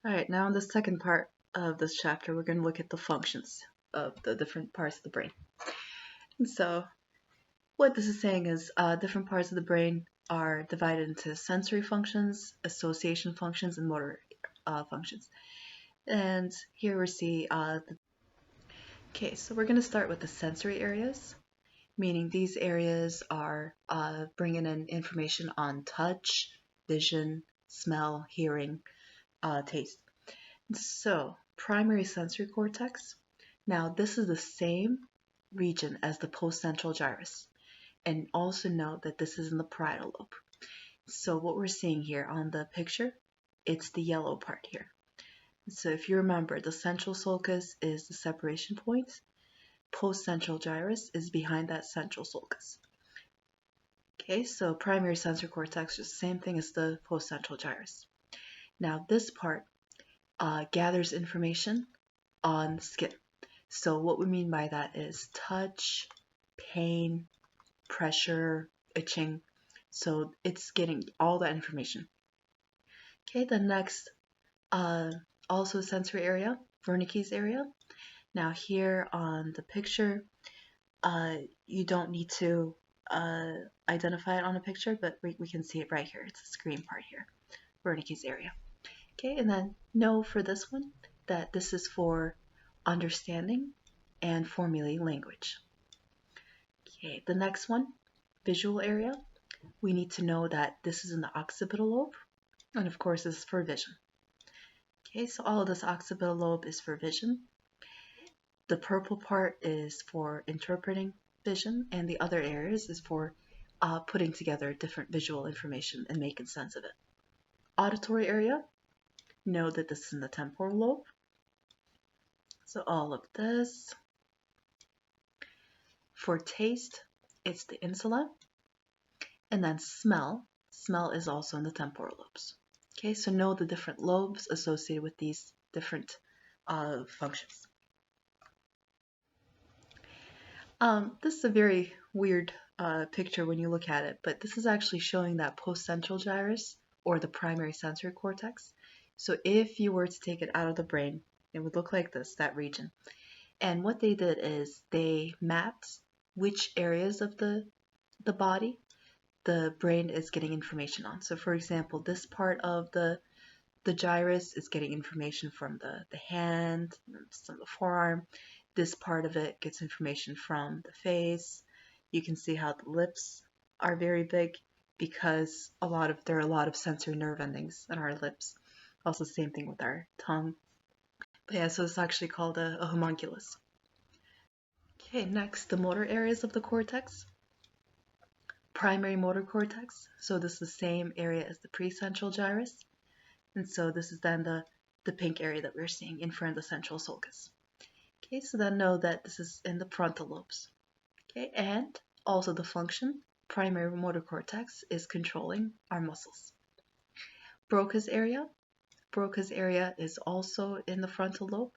All right, now in the second part of this chapter, we're going to look at the functions of the different parts of the brain. And so, what this is saying is different parts of the brain are divided into sensory functions, association functions, and motor functions. And here we see, okay, so we're going to start with the sensory areas, meaning these areas are bringing in information on touch, vision, smell, hearing, taste. So, primary sensory cortex. Now, this is the same region as the postcentral gyrus. And also note that this is in the parietal lobe. So, what we're seeing here on the picture, it's the yellow part here. So, if you remember, the central sulcus is the separation point. Postcentral gyrus is behind that central sulcus. Okay, so primary sensory cortex is the same thing as the postcentral gyrus. Now, this part gathers information on skin. So what we mean by that is touch, pain, pressure, itching. So it's getting all that information. Okay, the next also sensory area, Wernicke's area. Now here on the picture, you don't need to identify it on a picture, but we can see it right here. It's the screen part here, Wernicke's area. Okay, and then know for this one that this is for understanding and formulating language. Okay, the next one, visual area. We need to know that this is in the occipital lobe, and of course this is for vision. Okay, so all of this occipital lobe is for vision. The purple part is for interpreting vision, and the other areas is for putting together different visual information and making sense of it. Auditory area, know that this is in the temporal lobe. So all of this. For taste, it's the insula. And then smell is also in the temporal lobes. Okay, so know the different lobes associated with these different functions. This is a very weird picture when you look at it, but this is actually showing that postcentral gyrus, or the primary sensory cortex. So if you were to take it out of the brain, it would look like this, that region. And what they did is they mapped which areas of the body the brain is getting information on. So for example, this part of the gyrus is getting information from the hand, some of the forearm. This part of it gets information from the face. You can see how the lips are very big because there are a lot of sensory nerve endings in our lips. Also, same thing with our tongue. But yeah, so it's actually called a homunculus. Okay, next, the motor areas of the cortex. Primary motor cortex. So this is the same area as the precentral gyrus. And so this is then the pink area that we're seeing in front of the central sulcus. Okay, so then know that this is in the frontal lobes. Okay, and also the function, primary motor cortex, is controlling our muscles. Broca's area. Broca's area is also in the frontal lobe.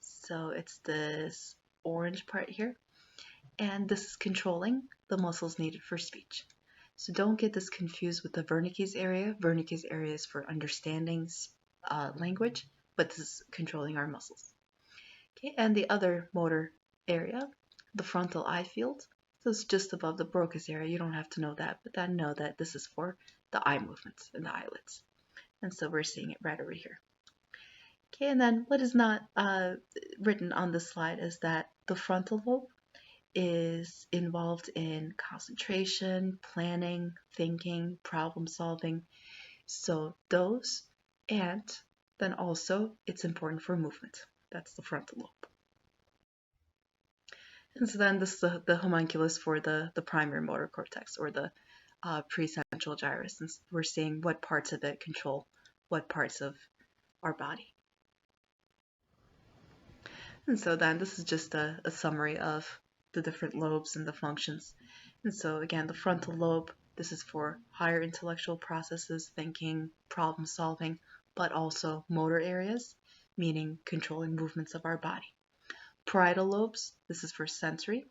So it's this orange part here. And this is controlling the muscles needed for speech. So don't get this confused with the Wernicke's area. Wernicke's area is for understanding language, but this is controlling our muscles. Okay, and the other motor area, the frontal eye field, so it's just above the Broca's area. You don't have to know that, but then know that this is for the eye movements and the eyelids. And so we're seeing it right over here. Okay, and then what is not written on this slide is that the frontal lobe is involved in concentration, planning, thinking, problem solving. So those, and then also it's important for movement. That's the frontal lobe. And so then this is the homunculus for the primary motor cortex, or the precentral gyrus. And we're seeing what parts of it control what parts of our body. And so then this is just a summary of the different lobes and the functions. And so again, the frontal lobe, this is for higher intellectual processes, thinking, problem solving, but also motor areas, meaning controlling movements of our body. Parietal lobes, this is for sensory.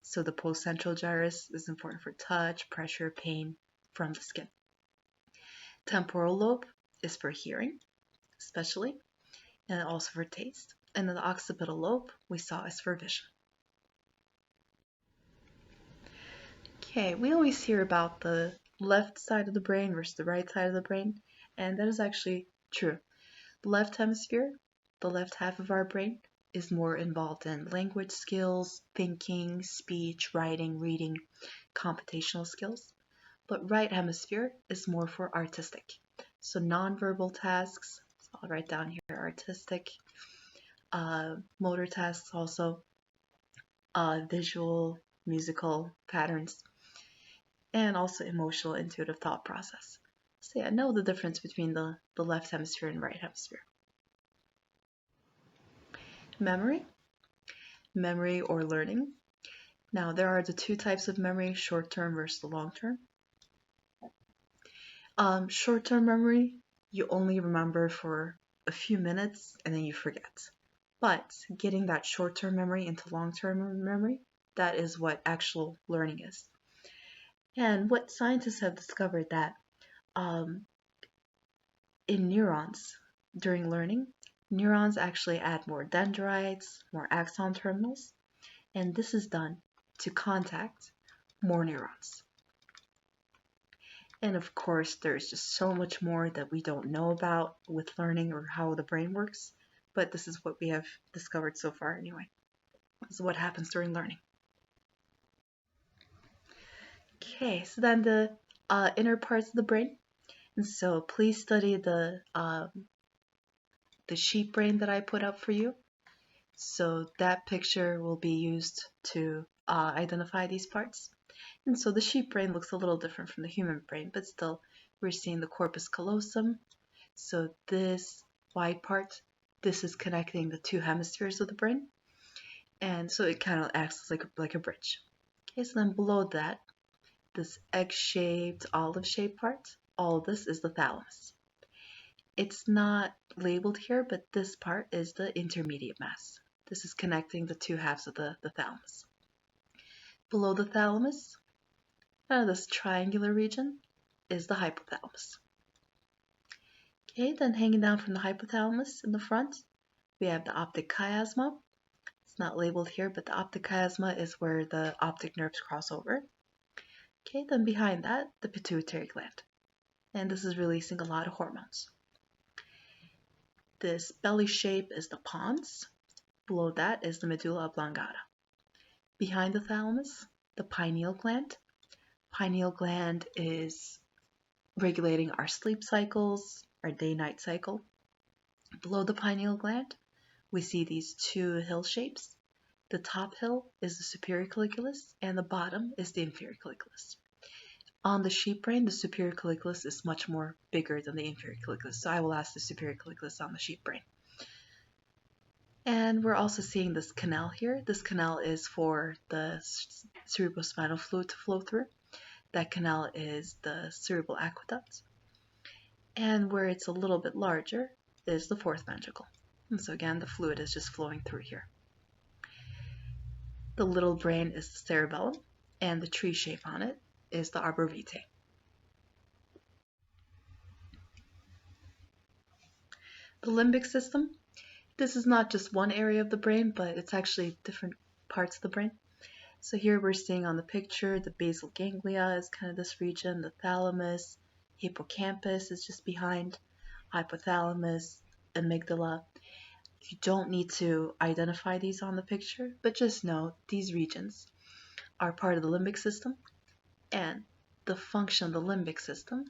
So the postcentral gyrus is important for touch, pressure, pain from the skin. Temporal lobe is for hearing. especially, and also for taste. And then the occipital lobe we saw is for vision. Okay, we always hear about the left side of the brain versus the right side of the brain, and that is actually true. The left hemisphere, the left half of our brain, is more involved in language skills, thinking, speech, writing, reading, computational skills. But right hemisphere is more for artistic. So nonverbal tasks, so I'll write down here artistic, motor tasks also, visual, musical patterns, and also emotional, intuitive thought process. So yeah, know the difference between the left hemisphere and right hemisphere. Memory or learning. Now there are the two types of memory, short-term versus the long-term. Short-term memory, you only remember for a few minutes and then you forget. But getting that short-term memory into long-term memory, that is what actual learning is. And what scientists have discovered that in neurons during learning, neurons actually add more dendrites, more axon terminals, and this is done to contact more neurons. And of course, there's just so much more that we don't know about with learning or how the brain works, but this is what we have discovered so far anyway. This is what happens during learning. Okay, so then the inner parts of the brain. And so please study the sheep brain that I put up for you. So that picture will be used to identify these parts. And so the sheep brain looks a little different from the human brain, but still we're seeing the corpus callosum. So this wide part, this is connecting the two hemispheres of the brain. And so it kind of acts like a bridge. Okay, so then below that, this egg-shaped, olive-shaped part, all of this is the thalamus. It's not labeled here, but this part is the intermediate mass. This is connecting the two halves of the thalamus. Below the thalamus, this triangular region, is the hypothalamus. Okay, then hanging down from the hypothalamus in the front, we have the optic chiasma. It's not labeled here, but the optic chiasma is where the optic nerves cross over. Okay, then behind that, the pituitary gland. And this is releasing a lot of hormones. This belly shape is the pons. Below that is the medulla oblongata. Behind the thalamus, the pineal gland. Pineal gland is regulating our sleep cycles, our day-night cycle. Below the pineal gland, we see these two hill shapes. The top hill is the superior colliculus, and the bottom is the inferior colliculus. On the sheep brain, the superior colliculus is much more bigger than the inferior colliculus, so I will ask the superior colliculus on the sheep brain. And we're also seeing this canal here. This canal is for the cerebrospinal fluid to flow through. That canal is the cerebral aqueduct. And where it's a little bit larger is the fourth ventricle. And so again, the fluid is just flowing through here. The little brain is the cerebellum, and the tree shape on it is the arbor vitae. The limbic system. This is not just one area of the brain, but it's actually different parts of the brain. So here we're seeing on the picture, the basal ganglia is kind of this region, the thalamus, hippocampus is just behind, hypothalamus, amygdala. You don't need to identify these on the picture, but just know these regions are part of the limbic system, and the function of the limbic system,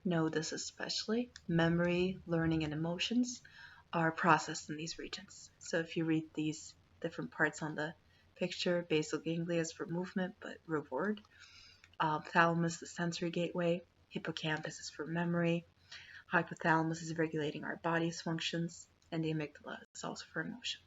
know this especially, memory, learning, and emotions are processed in these regions. So if you read these different parts on the picture, basal ganglia is for movement but reward, thalamus, the sensory gateway, hippocampus is for memory, hypothalamus is regulating our body's functions, and the amygdala is also for emotion.